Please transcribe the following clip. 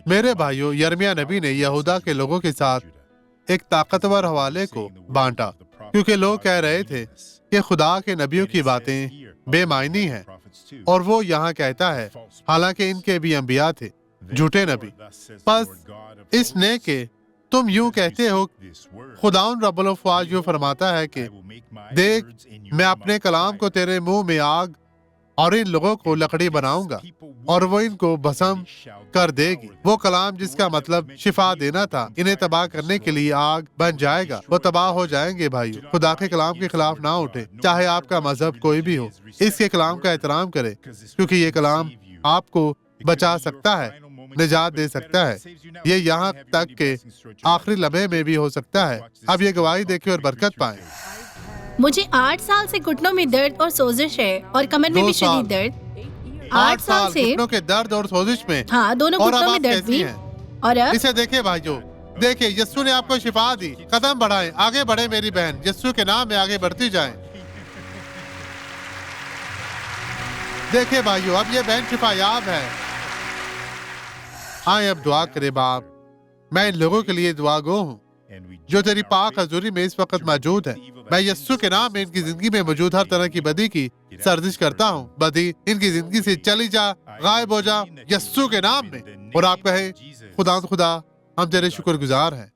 میرے بھائیوں، یرمیہ نبی نے یہودا کے لوگوں کے ساتھ ایک طاقتور حوالے کو بانٹا، کیونکہ لوگ کہہ رہے تھے کہ خدا کے نبیوں کی باتیں بے معنی ہیں، اور وہ یہاں کہتا ہے حالانکہ ان کے بھی انبیاء تھے، جھوٹے نبی۔ پس اس نے کہ تم یوں کہتے ہو، خداوند رب الافواج یوں فرماتا ہے کہ دیکھ، میں اپنے کلام کو تیرے منہ میں آگ اور ان لوگوں کو لکڑی بناؤں گا، اور وہ ان کو بھسم کر دے گی۔ وہ کلام جس کا مطلب شفا دینا تھا، انہیں تباہ کرنے کے لیے آگ بن جائے گا، وہ تباہ ہو جائیں گے۔ بھائیو، خدا کے کلام کے خلاف نہ اٹھے، چاہے آپ کا مذہب کوئی بھی ہو، اس کے کلام کا احترام کرے، کیونکہ یہ کلام آپ کو بچا سکتا ہے، نجات دے سکتا ہے، یہ یہاں تک کہ آخری لمحے میں بھی ہو سکتا ہے۔ اب یہ گواہی دیکھیں اور برکت پائیں۔ مجھے 8 سال سے گھٹنوں میں درد اور سوزش ہے، اور کمر میں بھی شدید درد۔ 8 سال گھٹنوں کے درد اور سوزش میں، ہاں، دونوں اور گھٹنوں اب میں آپ درد کیسی بھی۔ ہیں؟ اور اب اسے دیکھیں بھائیو، دیکھیں یسوع نے آپ کو شفا دی۔ قدم بڑھائیں، آگے بڑھیں میری بہن، یسوع کے نام میں آگے بڑھتی جائیں۔ دیکھیں بھائیو، اب یہ بہن شفا یاب ہے۔ آئیں اب دعا کرے۔ باپ، میں ان لوگوں کے لیے دعا گو ہوں جو تیری پاک حضوری میں اس وقت موجود ہے۔ میں یسوع کے نام میں ان کی زندگی میں موجود ہر طرح کی بدی کی سرزش کرتا ہوں۔ بدی ان کی زندگی سے چلی جا، غائب ہو جا، یسوع کے نام میں۔ اور آپ کہیں خدا ہم تیرے شکر گزار ہیں۔